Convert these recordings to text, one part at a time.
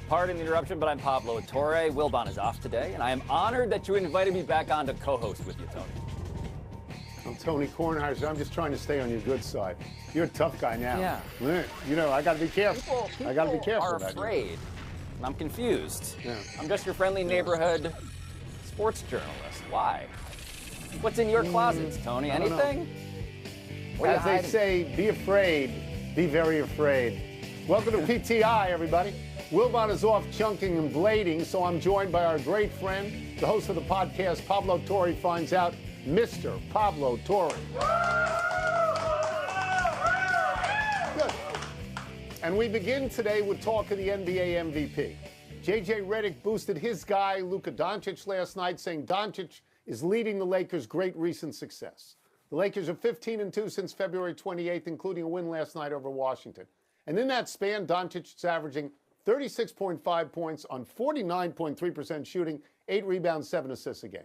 Pardon the interruption, but I'm Pablo Torre. Wilbon is off today, and I am honored that you invited me back on to co-host with you, Tony. I'm Tony Kornheiser. I'm just trying to stay on your good side. You're a tough guy now. Yeah. You know, I got to be careful. People I got to be careful. Are about afraid. You. And I'm confused. Yeah. I'm just your friendly neighborhood sports journalist. Why? What's in your closets, Tony? Anything? As they say, be afraid. Be very afraid. Welcome to PTI, everybody. Wilbon is off chunking and blading, so I'm joined by our great friend, the host of the podcast, Pablo Torre Finds Out, Mr. Pablo Torre. Good. And we begin today with talk of the NBA MVP. J.J. Redick boosted his guy, Luka Doncic, last night, saying Doncic is leading the Lakers' great recent success. The Lakers are 15-2 since February 28th, including a win last night over Washington. And in that span, Doncic is averaging 36.5 points on 49.3% shooting, 8 rebounds, 7 assists a game.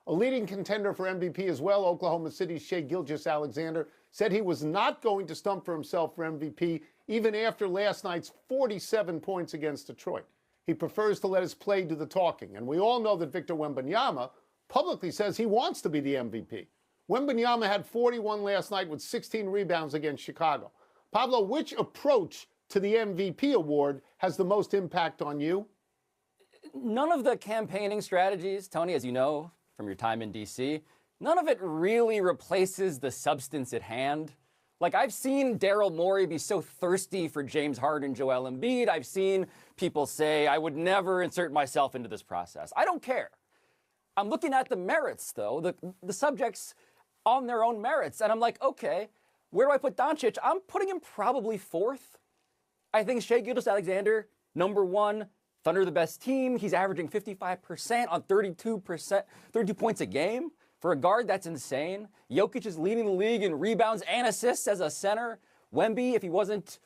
A leading contender for MVP as well, Oklahoma City's Shai Gilgeous-Alexander, said he was not going to stump for himself for MVP even after last night's 47 points against Detroit. He prefers to let his play do the talking. And we all know that Victor Wembanyama publicly says he wants to be the MVP. Wembanyama had 41 last night with 16 rebounds against Chicago. Pablo, which approach to the MVP award has the most impact on you? None of the campaigning strategies, Tony, as you know from your time in D.C., none of it really replaces the substance at hand. Like, I've seen Daryl Morey be so thirsty for James Harden, Joel Embiid. I've seen people say, I would never insert myself into this process. I don't care. I'm looking at the merits, though, the subjects on their own merits. And I'm like, okay, where do I put Doncic? I'm putting him probably fourth. I think Shai Gilgeous-Alexander, number one, Thunder the best team. He's averaging 55% on 32 points a game. For a guard, that's insane. Jokic is leading the league in rebounds and assists as a center. Wemby, if he wasn't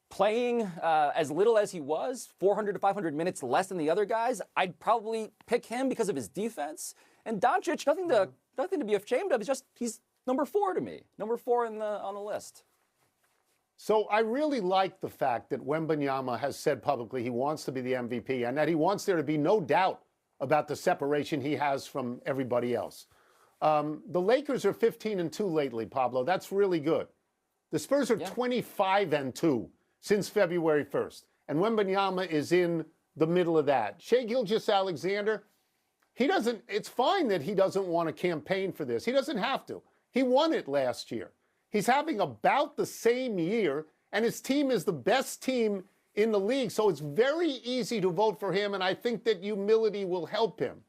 playing as little as he was, 400 to 500 minutes less than the other guys, I'd probably pick him because of his defense. And Doncic, nothing to be ashamed of. It's just he's number 4 to me. Number 4 on the list. So I really like the fact that Wembanyama has said publicly he wants to be the MVP and that he wants there to be no doubt about the separation he has from everybody else. The Lakers are 15-2 lately, Pablo. That's really good. The Spurs are 25-2 since February 1st. And Wembanyama is in the middle of that. Shai Gilgeous-Alexander, it's fine that he doesn't want to campaign for this. He doesn't have to. He won it last year. He's having about the same year, and his team is the best team in the league. So it's very easy to vote for him, and I think that humility will help him.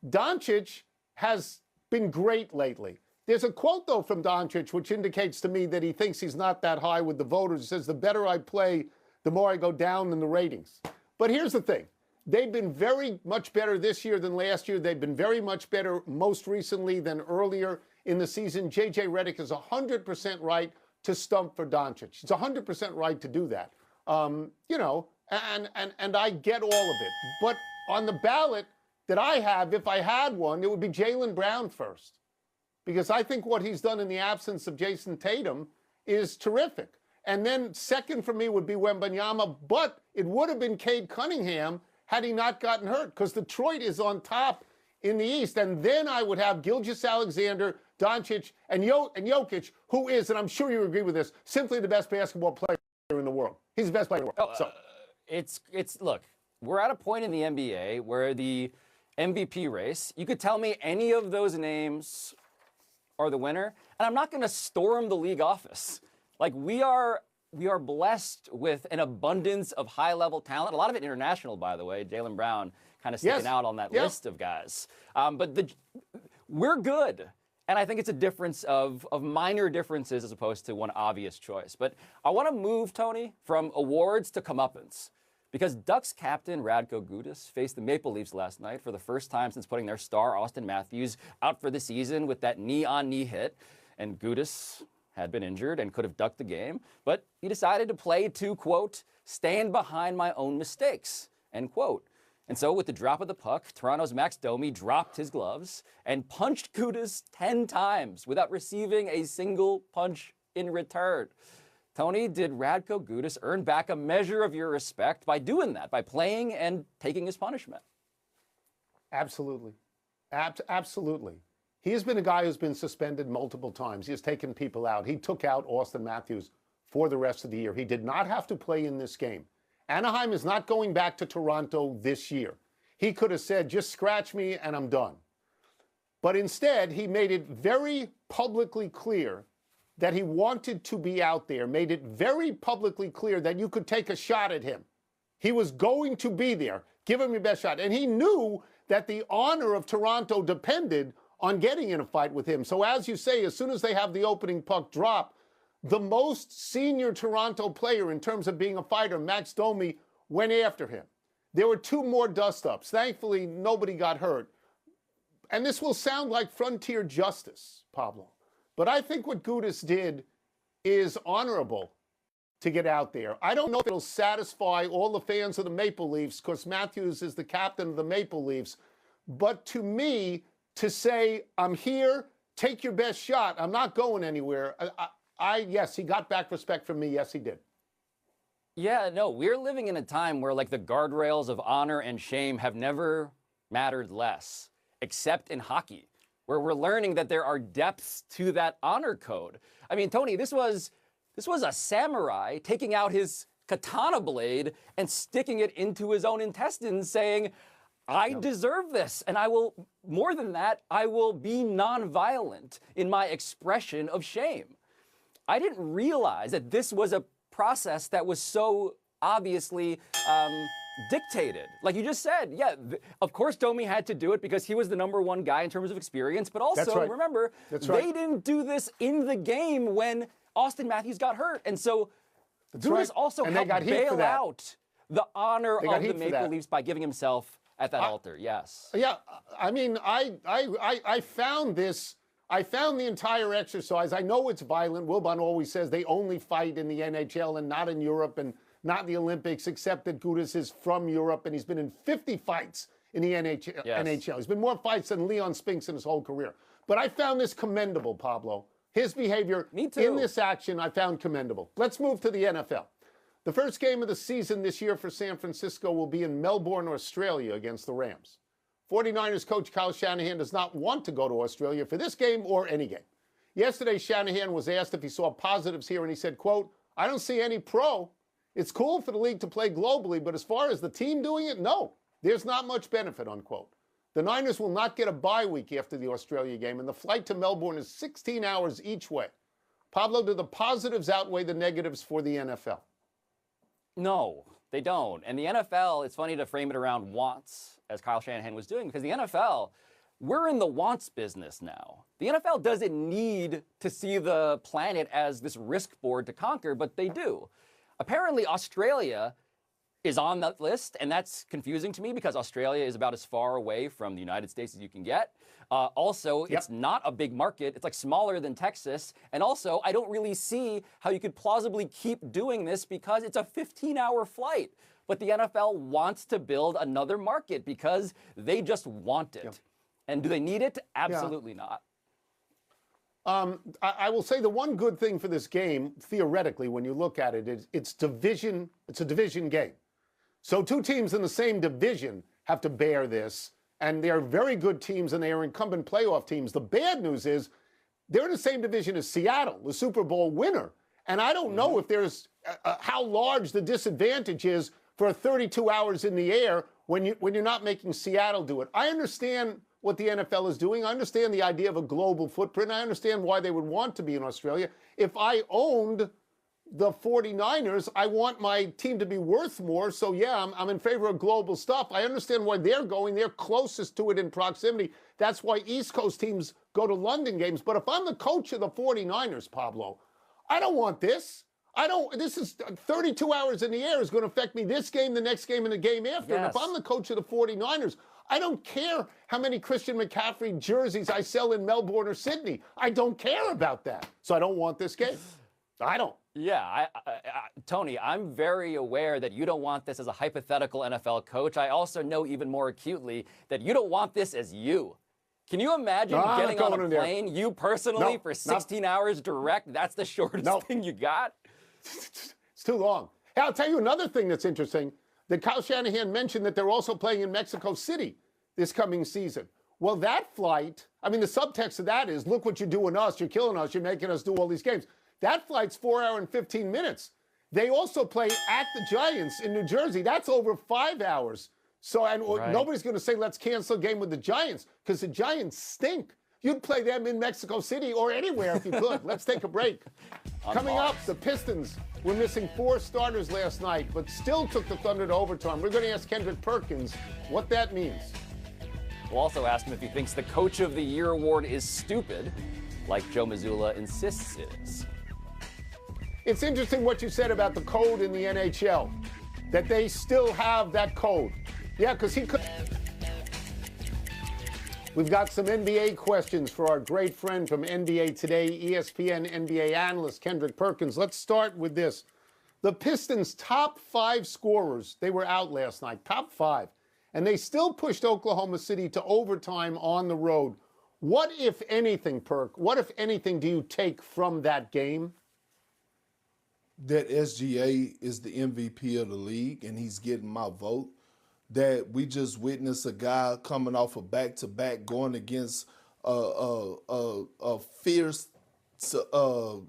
Doncic has been great lately. There's a quote, though, from Doncic, which indicates to me that he thinks he's not that high with the voters. He says, the better I play, the more I go down in the ratings. But here's the thing. They've been very much better this year than last year. They've been very much better most recently than earlier in the season. J.J. Redick is 100% right to stump for Doncic. He's 100% right to do that. You know, and I get all of it. But on the ballot that I have, if I had one, it would be Jaylen Brown first. Because I think what he's done in the absence of Jason Tatum is terrific. And then second for me would be Wembanyama, but it would have been Cade Cunningham had he not gotten hurt, because Detroit is on top in the East. And then I would have Gilgeous-Alexander, Doncic, and Jokic, who is, and I'm sure you agree with this, simply the best basketball player in the world. He's the best player in the world. Look, we're at a point in the NBA where the MVP race, you could tell me any of those names are the winner, and I'm not going to storm the league office. Like, we are blessed with an abundance of high-level talent, a lot of it international, by the way. Jaylen Brown kind of sticking out on that list of guys. But we're good. And I think it's a difference of minor differences as opposed to one obvious choice. But I want to move, Tony, from awards to comeuppance. Because Ducks captain Radko Gudas faced the Maple Leafs last night for the first time since putting their star Austin Matthews out for the season with that knee-on-knee hit. And Gudas had been injured and could have ducked the game, but he decided to play to, quote, stand behind my own mistakes, end quote. And so with the drop of the puck, Toronto's Max Domi dropped his gloves and punched Gudas 10 times without receiving a single punch in return. Tony, did Radko Gudas earn back a measure of your respect by doing that, by playing and taking his punishment? Absolutely. Absolutely. He has been a guy who's been suspended multiple times. He has taken people out. He took out Austin Matthews for the rest of the year. He did not have to play in this game. Anaheim is not going back to Toronto this year. He could have said, just scratch me and I'm done. But instead, he made it very publicly clear that he wanted to be out there, made it very publicly clear that you could take a shot at him. He was going to be there. Give him your best shot. And he knew that the honor of Toronto depended on getting in a fight with him. So as you say, as soon as they have the opening puck drop, the most senior Toronto player in terms of being a fighter, Max Domi, went after him. There were 2 more dust-ups. Thankfully, nobody got hurt. And this will sound like frontier justice, Pablo. But I think what Gudas did is honorable to get out there. I don't know if it'll satisfy all the fans of the Maple Leafs because Matthews is the captain of the Maple Leafs. But to me, to say, I'm here, take your best shot, I'm not going anywhere, yes, he got back respect from me. Yes, he did. Yeah, no, we're living in a time where like the guardrails of honor and shame have never mattered less, except in hockey, where we're learning that there are depths to that honor code. I mean, Tony, this was a samurai taking out his katana blade and sticking it into his own intestines, saying, I deserve this, and I will, more than that, I will be nonviolent in my expression of shame. I didn't realize that this was a process that was so obviously dictated. Like you just said, yeah, of course Domi had to do it because he was the #1 guy in terms of experience, but also, remember, they didn't do this in the game when Austin Matthews got hurt. And so Gudas also helped bail out the honor of the Maple Leafs by giving himself at that altar, yes. Yeah, I mean, I found this, I found the entire exercise. I know it's violent. Wilbon always says they only fight in the NHL and not in Europe and not in the Olympics, except that Gudas is from Europe and he's been in 50 fights in the NHL. He's been more fights than Leon Spinks in his whole career. But I found this commendable, Pablo. His behavior in this action I found commendable. Let's move to the NFL. The first game of the season this year for San Francisco will be in Melbourne, Australia against the Rams. 49ers coach Kyle Shanahan does not want to go to Australia for this game or any game. Yesterday, Shanahan was asked if he saw positives here, and he said, quote, I don't see any pro. It's cool for the league to play globally, but as far as the team doing it, no. There's not much benefit, unquote. The Niners will not get a bye week after the Australia game, and the flight to Melbourne is 16 hours each way. Pablo, do the positives outweigh the negatives for the NFL? No, they don't. And the NFL, it's funny to frame it around wants, as Kyle Shanahan was doing, because the NFL, we're in the wants business now. The NFL doesn't need to see the planet as this risk board to conquer, but they do. Apparently, Australia is on that list, and that's confusing to me because Australia is about as far away from the United States as you can get. It's not a big market. It's like smaller than Texas. And also, I don't really see how you could plausibly keep doing this because it's a 15-hour flight. But the NFL wants to build another market because they just want it. And do they need it? Absolutely not. I will say the one good thing for this game, theoretically, when you look at it, is it's a division game. So 2 teams in the same division have to bear this, and they're very good teams, and they are incumbent playoff teams. The bad news is they're in the same division as Seattle, the Super Bowl winner. And I don't know if there's how large the disadvantage is for 32 hours in the air when you're not making Seattle do it. I understand what the NFL is doing. I understand the idea of a global footprint. I understand why they would want to be in Australia. If I owned the 49ers, I want my team to be worth more. So, yeah, I'm in favor of global stuff. I understand why they're going. They're closest to it in proximity. That's why East Coast teams go to London games. But if I'm the coach of the 49ers, Pablo, I don't want this. This is 32 hours in the air is going to affect me this game, the next game, and the game after. Yes. And if I'm the coach of the 49ers, I don't care how many Christian McCaffrey jerseys I sell in Melbourne or Sydney. I don't care about that. So I don't want this game. I don't. Yeah, Tony, I'm very aware that you don't want this as a hypothetical NFL coach. I also know even more acutely that you don't want this as you. Can you imagine getting on a plane, you personally, for 16 hours direct? That's the shortest thing you got? It's too long. Hey, I'll tell you another thing that's interesting. That Kyle Shanahan mentioned that they're also playing in Mexico City this coming season. Well, that flight, I mean, the subtext of that is, look what you're doing us. You're killing us. You're making us do all these games. That flight's 4 hours and 15 minutes. They also play at the Giants in New Jersey. That's over 5 hours. So, and right. Nobody's going to say, let's cancel a game with the Giants because the Giants stink. You'd play them in Mexico City or anywhere if you could. Let's take a break. Coming up, the Pistons were missing 4 starters last night, but still took the Thunder to overtime. We're going to ask Kendrick Perkins what that means. We'll also ask him if he thinks the Coach of the Year award is stupid, like Joe Mazzulla insists it is. It's interesting what you said about the code in the NHL, that they still have that code. Yeah, because he could. We've got some NBA questions for our great friend from NBA Today, ESPN NBA analyst Kendrick Perkins. Let's start with this. The Pistons' top 5 scorers, they were out last night, top 5, and they still pushed Oklahoma City to overtime on the road. What, if anything, Perk, what, if anything, do you take from that game? That SGA is the MVP of the league, and he's getting my vote. That we just witnessed a guy coming off a back-to-back going against a fierce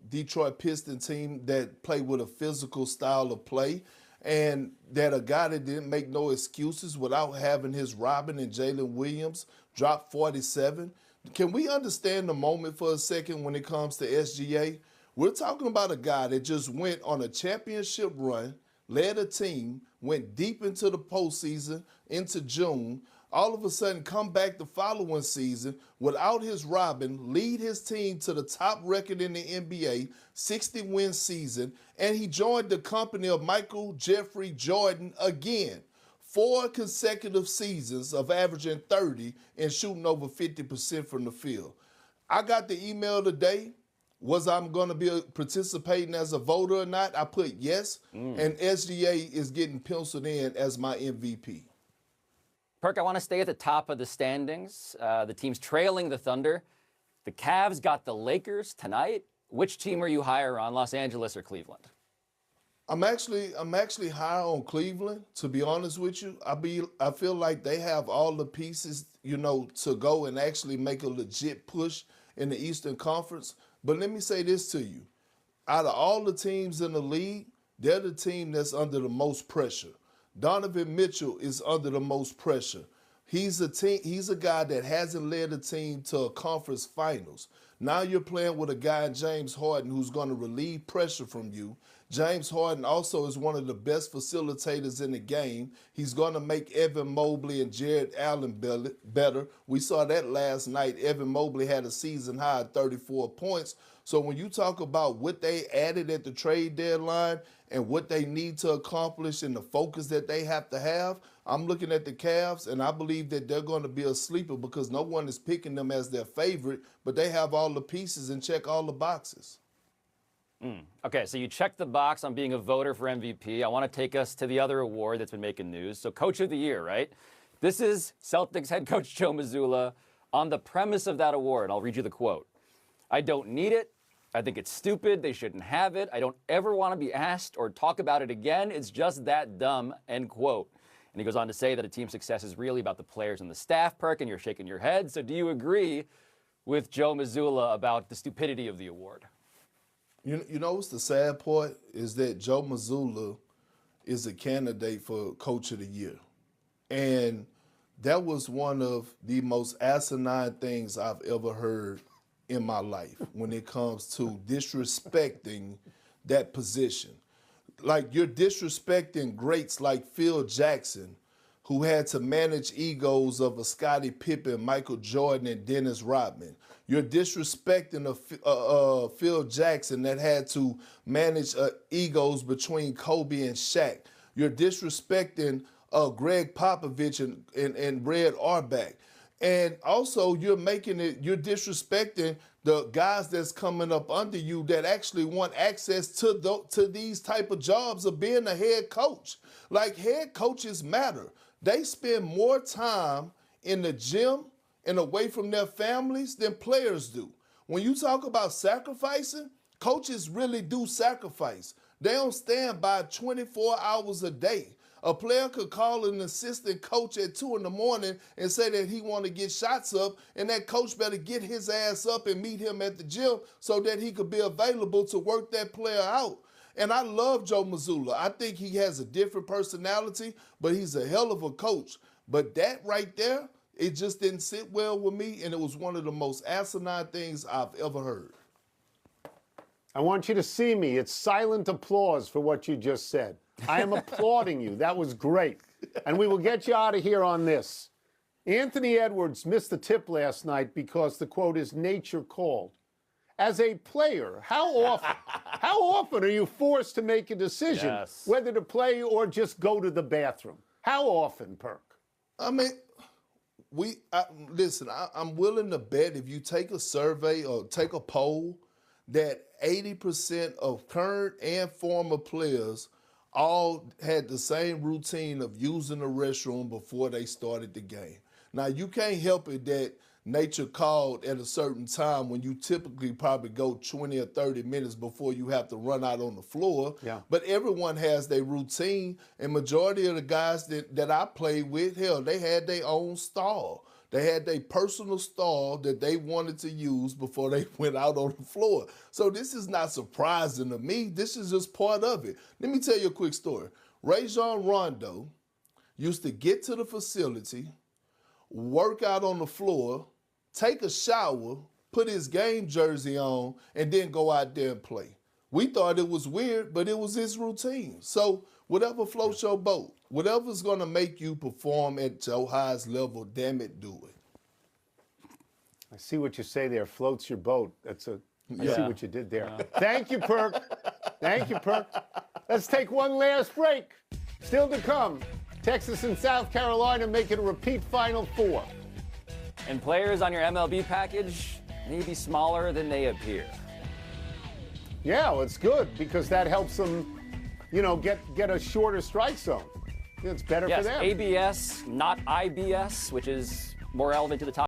Detroit Pistons team that played with a physical style of play, and that a guy that didn't make no excuses without having his Robin and Jalen Williams drop 47. Can we understand the moment for a second when it comes to SGA? We're talking about a guy that just went on a championship run, led a team, went deep into the postseason, into June, all of a sudden come back the following season without his Robin, lead his team to the top record in the NBA, 60-win season, and he joined the company of Michael Jeffrey Jordan again. 4 consecutive seasons of averaging 30 and shooting over 50% from the field. I got the email today. Was I going to be participating as a voter or not? I put yes, and SGA is getting penciled in as my MVP. Perk, I want to stay at the top of the standings. The team's trailing the Thunder. The Cavs got the Lakers tonight. Which team are you higher on, Los Angeles or Cleveland? I'm actually higher on Cleveland, to be honest with you. I feel like they have all the pieces, to go and actually make a legit push in the Eastern Conference. But let me say this to you. Out of all the teams in the league, they're the team that's under the most pressure. Donovan Mitchell is under the most pressure. He's a guy that hasn't led a team to a conference finals. Now you're playing with a guy in James Harden who's going to relieve pressure from you. James Harden also is one of the best facilitators in the game. He's going to make Evan Mobley and Jared Allen better. We saw that last night. Evan Mobley had a season high of 34 points. So when you talk about what they added at the trade deadline and what they need to accomplish and the focus that they have to have, I'm looking at the Cavs, and I believe that they're going to be a sleeper because no one is picking them as their favorite, but they have all the pieces and check all the boxes. Okay, so you checked the box on being a voter for MVP. I want to take us to the other award that's been making news. So Coach of the Year, right? This is Celtics head coach Joe Mazzulla on the premise of that award. I'll read you the quote. "I don't need it. I think it's stupid. They shouldn't have it. I don't ever want to be asked or talk about it again. It's just that dumb," end quote. And he goes on to say that a team's success is really about the players and the staff, Perk, and you're shaking your head. So do you agree with Joe Mazzulla about the stupidity of the award? You know what's the sad part is that Joe Mazzulla is a candidate for Coach of the Year. And that was one of the most asinine things I've ever heard in my life when it comes to disrespecting that position. Like, you're disrespecting greats like Phil Jackson, who had to manage egos of a Scottie Pippen, Michael Jordan, and Dennis Rodman. You're disrespecting a Phil Jackson that had to manage egos between Kobe and Shaq. You're disrespecting Greg Popovich and Red Auerbach. And also, you're disrespecting the guys that's coming up under you that actually want access to these type of jobs of being a head coach. Like, head coaches matter. They spend more time in the gym and away from their families than players do. When you talk about sacrificing, coaches really do sacrifice. They don't stand by 24 hours a day. A player could call an assistant coach at 2 in the morning and say that he want to get shots up, and that coach better get his ass up and meet him at the gym so that he could be available to work that player out. And I love Joe Mazzulla. I think he has a different personality, but he's a hell of a coach. But that right there, it just didn't sit well with me, and it was one of the most asinine things I've ever heard. I want you to see me. It's silent applause for what you just said. I am applauding you. That was great. And we will get you out of here on this. Anthony Edwards missed the tip last night because the quote is nature called. As a player, how often are you forced to make a decision whether to play or just go to the bathroom? How often, Perk? I mean, listen, I'm willing to bet if you take a survey or take a poll that 80% of current and former players all had the same routine of using the restroom before they started the game. Now, you can't help it that nature called at a certain time when you typically probably go 20 or 30 minutes before you have to run out on the floor. Yeah. But everyone has their routine, and majority of the guys that I played with, hell, they had their own stall. They had their personal stall that they wanted to use before they went out on the floor. So this is not surprising to me. This is just part of it. Let me tell you a quick story. Rajon Rondo used to get to the facility, work out on the floor, take a shower, put his game jersey on, and then go out there and play. We thought it was weird, but it was his routine. So whatever floats your boat, whatever's going to make you perform at your highest level, damn it, do it. I see what you say there. Floats your boat. I see what you did there. Thank you, Perk. Thank you, Perk. Let's take one last break. Still to come, Texas and South Carolina make it a repeat Final Four. And players on your MLB package may be smaller than they appear. Yeah, well, it's good because that helps them, get a shorter strike zone. It's better for them. ABS, not IBS, which is more relevant to the top.